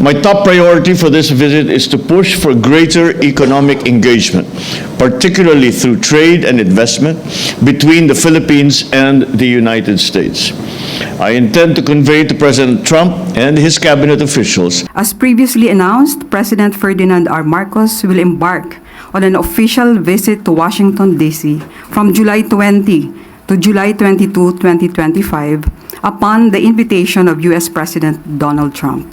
My top priority for this visit is to push for greater economic engagement, particularly through trade and investment between the Philippines and the United States. I intend to convey to President Trump and his cabinet officials. As previously announced, President Ferdinand R. Marcos will embark on an official visit to Washington, D.C. from July 20 to July 22, 2025, upon the invitation of U.S. President Donald Trump.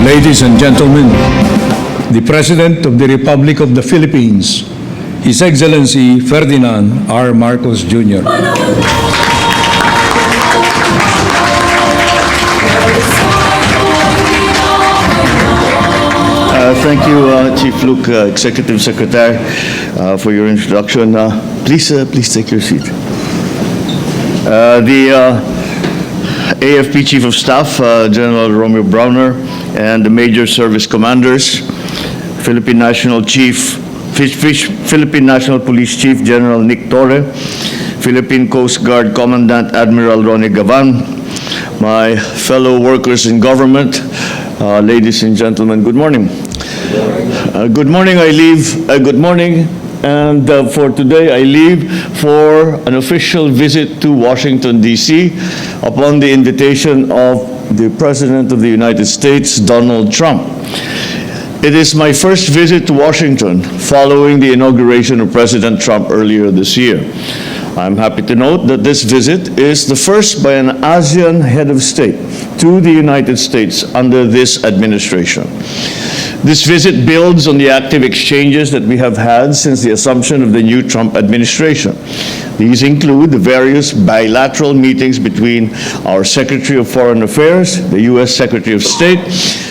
Ladies and gentlemen, the President of the Republic of the Philippines, His Excellency Ferdinand R. Marcos Jr. Thank you, Chief Luke, Executive Secretary, for your introduction. Please take your seat. The AFP Chief of Staff, General Romeo Browner, and the major service commanders, Philippine National Police Chief General Nick Torre, Philippine Coast Guard Commandant Admiral Ronnie Gavan, my fellow workers in government, ladies and gentlemen, good morning. Good morning. Good morning. And for today, I leave for an official visit to Washington, D.C. upon the invitation of the President of the United States, Donald Trump. It is my first visit to Washington following the inauguration of President Trump earlier this year. I'm happy to note that this visit is the first by an ASEAN head of state to the United States under this administration. This visit builds on the active exchanges that we have had since the assumption of the new Trump administration. These include the various bilateral meetings between our Secretary of Foreign Affairs, the U.S. Secretary of State,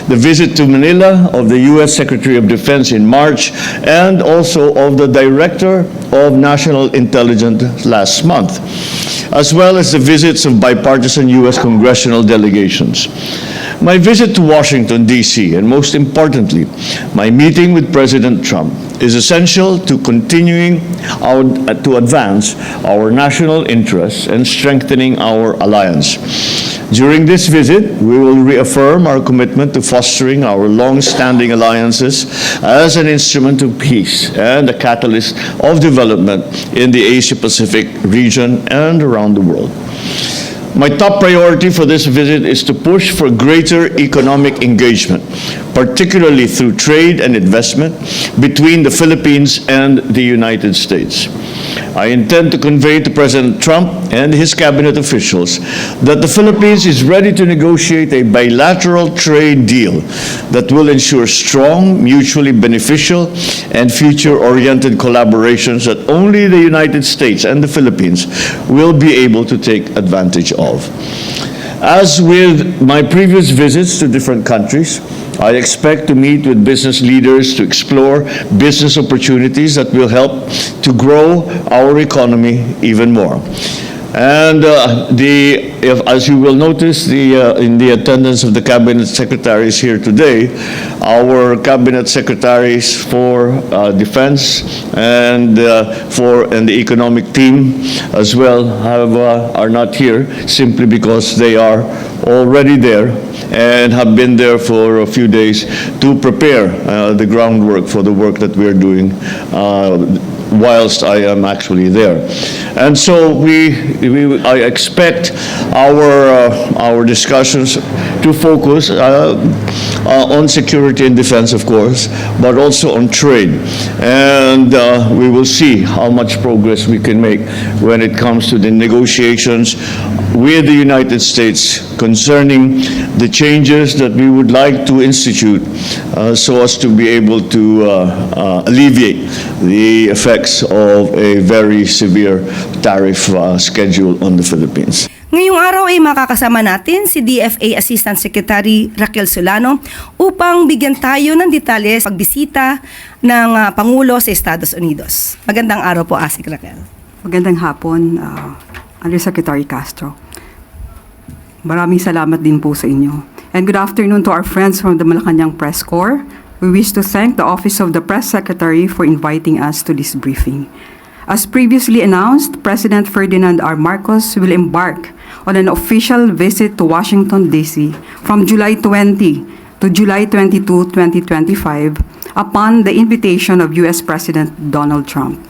the visit to Manila of the U.S. Secretary of Defense in March, and also of the Director of National Intelligence last month, as well as the visits of bipartisan U.S. congressional delegations. My visit to Washington, D.C., and most importantly, my meeting with President Trump, is essential to continuing to advance our national interests and strengthening our alliance. During this visit, we will reaffirm our commitment to fostering our long-standing alliances as an instrument of peace and a catalyst of development in the Asia-Pacific region and around the world. My top priority for this visit is to push for greater economic engagement, particularly through trade and investment between the Philippines and the United States. I intend to convey to President Trump and his cabinet officials that the Philippines is ready to negotiate a bilateral trade deal that will ensure strong, mutually beneficial, and future-oriented collaborations that only the United States and the Philippines will be able to take advantage of. As with my previous visits to different countries, I expect to meet with business leaders to explore business opportunities that will help to grow our economy even more. And as you will notice, in the attendance of the cabinet secretaries here today, our cabinet secretaries for defense and the economic team as well are not here simply because they are already there and have been there for a few days to prepare the groundwork for the work that we are doing whilst I am actually there. And so I expect our discussions to focus on security and defense, of course, but also on trade. And we will see how much progress we can make when it comes to the negotiations with the United States concerning the changes that we would like to institute so as to be able to alleviate the effects of a very severe tariff schedule on the Philippines. Ngayong araw ay makakasama natin si DFA Assistant Secretary Raquel Solano upang bigyan tayo ng detalye sa pagbisita ng Pangulo sa Estados Unidos. Magandang araw po, Asik Raquel. Magandang hapon, Undersecretary Castro. Maraming salamat din po sa inyo. And good afternoon to our friends from the Malacanang Press Corps. We wish to thank the Office of the Press Secretary for inviting us to this briefing. As previously announced, President Ferdinand R. Marcos will embark on an official visit to Washington, D.C. from July 20 to July 22, 2025, upon the invitation of U.S. President Donald Trump.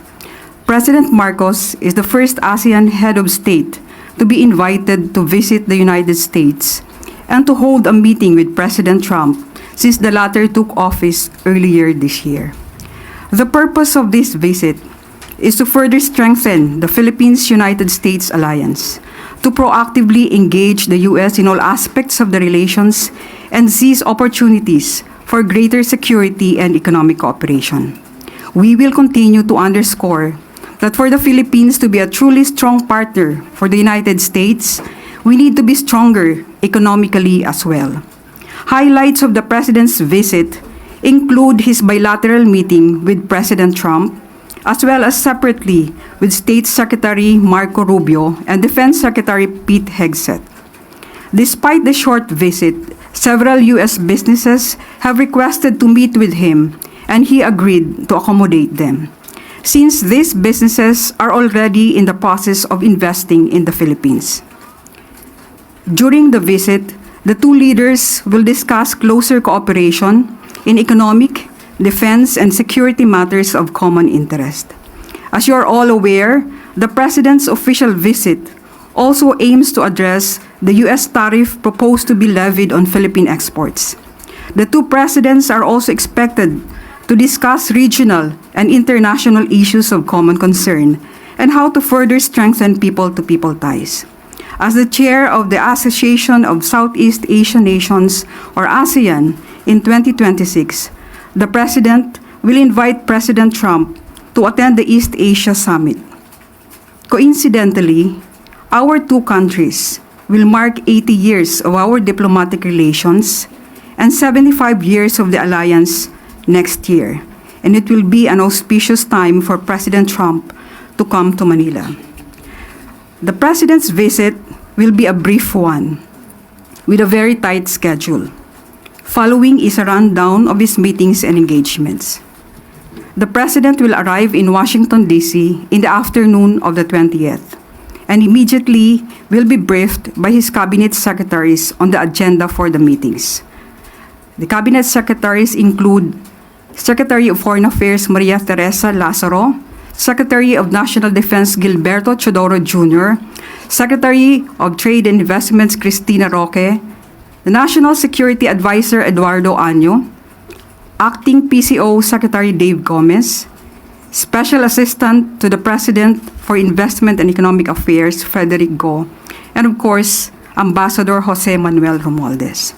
President Marcos is the first ASEAN head of state to be invited to visit the United States and to hold a meeting with President Trump since the latter took office earlier this year. The purpose of this visit is to further strengthen the Philippines-United States alliance, to proactively engage the U.S. in all aspects of the relations and seize opportunities for greater security and economic cooperation. We will continue to underscore that for the Philippines to be a truly strong partner for the United States, we need to be stronger economically as well. Highlights of the President's visit include his bilateral meeting with President Trump, as well as separately with State Secretary Marco Rubio and Defense Secretary Pete Hegseth. Despite the short visit, several U.S. businesses have requested to meet with him, and he agreed to accommodate them, since these businesses are already in the process of investing in the Philippines. During the visit, the two leaders will discuss closer cooperation in economic, defense, and security matters of common interest. As you are all aware, the President's official visit also aims to address the U.S. tariff proposed to be levied on Philippine exports. The two presidents are also expected to discuss regional and international issues of common concern and how to further strengthen people-to-people ties. As the chair of the Association of Southeast Asian Nations, or ASEAN, in 2026, the President will invite President Trump to attend the East Asia Summit. Coincidentally, our two countries will mark 80 years of our diplomatic relations and 75 years of the alliance next year, and it will be an auspicious time for President Trump to come to Manila. The President's visit will be a brief one, with a very tight schedule. Following is a rundown of his meetings and engagements. The President will arrive in Washington, D.C. in the afternoon of the 20th, and immediately will be briefed by his cabinet secretaries on the agenda for the meetings. The cabinet secretaries include Secretary of Foreign Affairs Maria Teresa Lazaro, Secretary of National Defense Gilberto Chodoro Jr., Secretary of Trade and Investments Cristina Roque, the National Security Advisor Eduardo Año, Acting PCO Secretary Dave Gomez, Special Assistant to the President for Investment and Economic Affairs Frederick Go, and of course, Ambassador Jose Manuel Romualdez.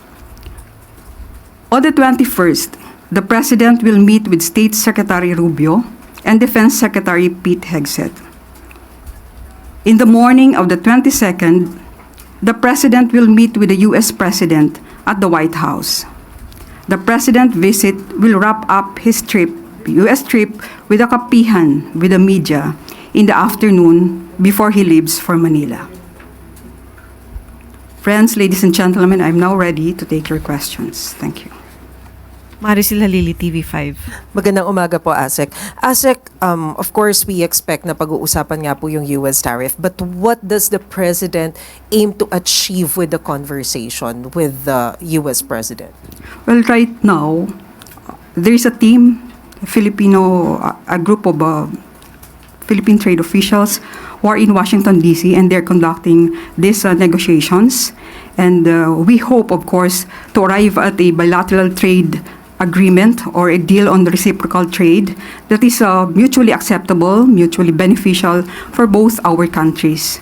On the 21st, the President will meet with State Secretary Rubio and Defense Secretary Pete Hegseth. In the morning of the 22nd, the President will meet with the U.S. President at the White House. The President's visit will wrap up his U.S. trip with a kapihan with the media in the afternoon before he leaves for Manila. Friends, ladies and gentlemen, I'm now ready to take your questions. Thank you. Maricel Halili, TV5. Magandang umaga po, Asek. Asek, of course, we expect na pag-uusapan nga po yung U.S. tariff, but what does the President aim to achieve with the conversation with the U.S. President? Well, right now, there is a team, a group of Philippine trade officials who are in Washington, D.C., and they're conducting these negotiations. And we hope, of course, to arrive at a bilateral trade agreement or a deal on reciprocal trade that is mutually acceptable, mutually beneficial for both our countries.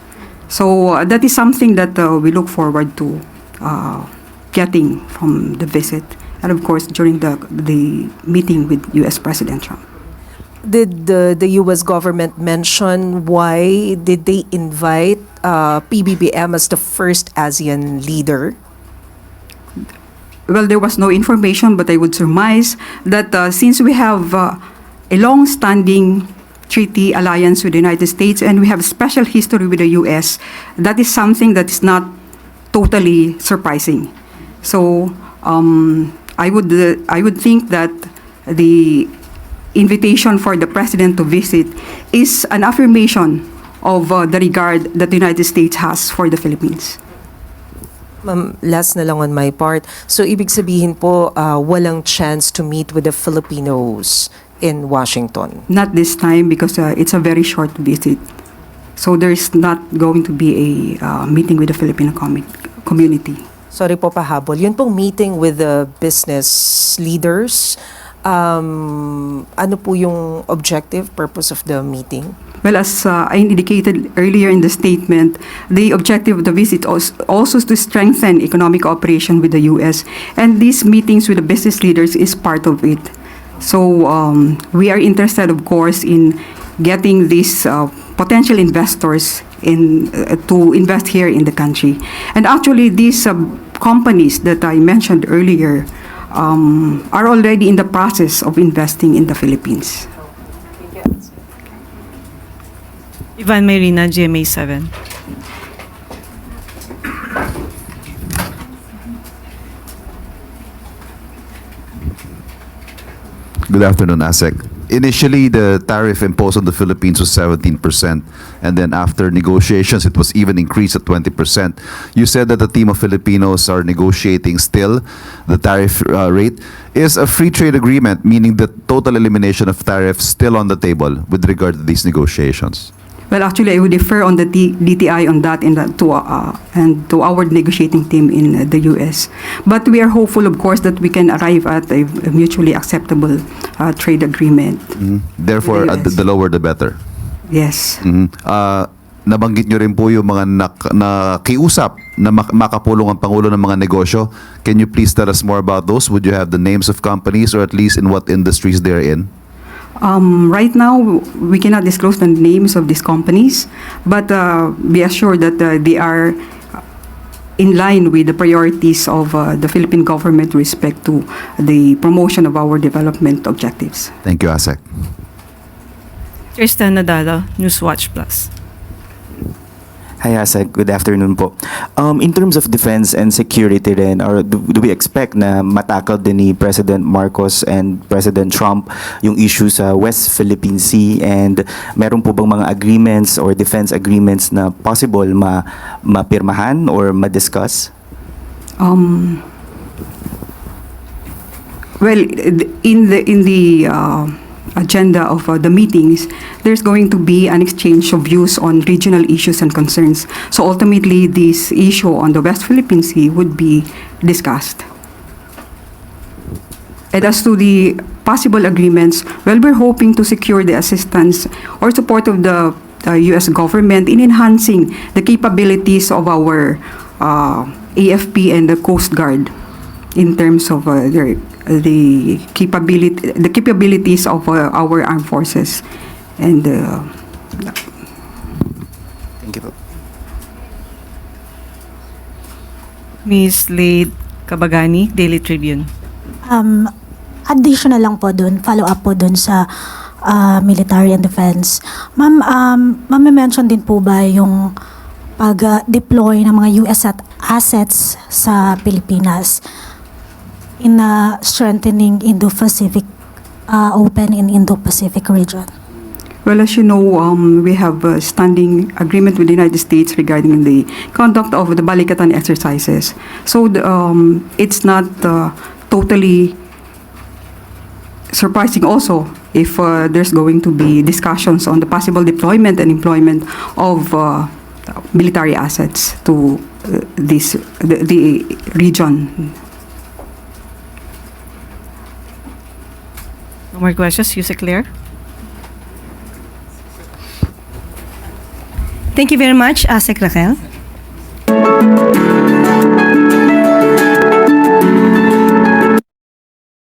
So that is something that we look forward to getting from the visit and, of course, during the meeting with U.S. President Trump. Did the U.S. government mention why did they invite PBBM as the first ASEAN leader? Well, there was no information, but I would surmise that since we have a long-standing treaty alliance with the United States and we have special history with the U.S., that is something that is not totally surprising. So I would think that the invitation for the president to visit is an affirmation of the regard that the United States has for the Philippines. Ma'am, last na lang on my part. So, ibig sabihin po, walang chance to meet with the Filipinos in Washington. Not this time because it's a very short visit. So there's not going to be a meeting with the Filipino community. Sorry po pahabol. Yun pong meeting with the business leaders, ano po yung objective, purpose of the meeting? Well, as I indicated earlier in the statement, the objective of the visit also is to strengthen economic cooperation with the U.S. And these meetings with the business leaders is part of it. So we are interested, of course, in getting these potential investors to invest here in the country. And actually, these companies that I mentioned earlier are already in the process of investing in the Philippines. Ivan Marina, GMA 7. Good afternoon, ASEC. Initially, the tariff imposed on the Philippines was 17%, and then after negotiations, it was even increased at 20%. You said that the team of Filipinos are negotiating still the tariff rate. Is a free trade agreement, meaning the total elimination of tariffs, still on the table with regard to these negotiations? Well, actually, I would defer on the DTI on that and to our negotiating team in the U.S. But we are hopeful, of course, that we can arrive at a mutually acceptable trade agreement. Therefore, Yes. the lower the better. Yes. Nabanggit nyo rin po yung mga nakiusap na makapulong ang Pangulo ng mga negosyo. Can you please tell us more about those? Would you have the names of companies or at least in what industries they're in? Right now, we cannot disclose the names of these companies, but be assured that they are in line with the priorities of the Philippine government with respect to the promotion of our development objectives. Thank you, ASEC. Tristan Nadala, Newswatch Plus. Hi, Asek. Good afternoon po. In terms of defense and security rin, or do we expect na matakal din ni President Marcos and President Trump yung issue sa West Philippine Sea, and meron po bang mga agreements or defense agreements na possible mapirmahan or ma-discuss? Well, in the agenda of the meetings, there's going to be an exchange of views on regional issues and concerns. So ultimately, this issue on the West Philippine Sea would be discussed. And as to the possible agreements, well, we're hoping to secure the assistance or support of the U.S. government in enhancing the capabilities of our AFP and the Coast Guard in terms of the capabilities of our armed forces. And Thank you po. Ms. Lade Cabagani, Daily Tribune. Additional lang po dun, follow up po dun sa military and defense. Ma'am, mention din po ba yung pag-deploy ng mga U.S. assets sa Pilipinas in strengthening Indo-Pacific, open in Indo-Pacific region? well, as you know, we have a standing agreement with the United States regarding the conduct of the Balikatan exercises. So it's not totally surprising also if there's going to be discussions on the possible deployment and employment of military assets to the region. No more questions, Yusek Claire. Thank you very much, Asek Raquel.